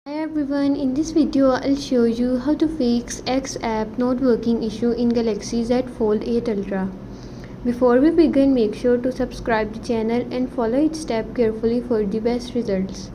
Hi everyone, in this video I'll show you how to fix X app not working issue in Galaxy Z Fold 8 Ultra. Before we begin, make sure to subscribe the channel and follow each step carefully for the best results.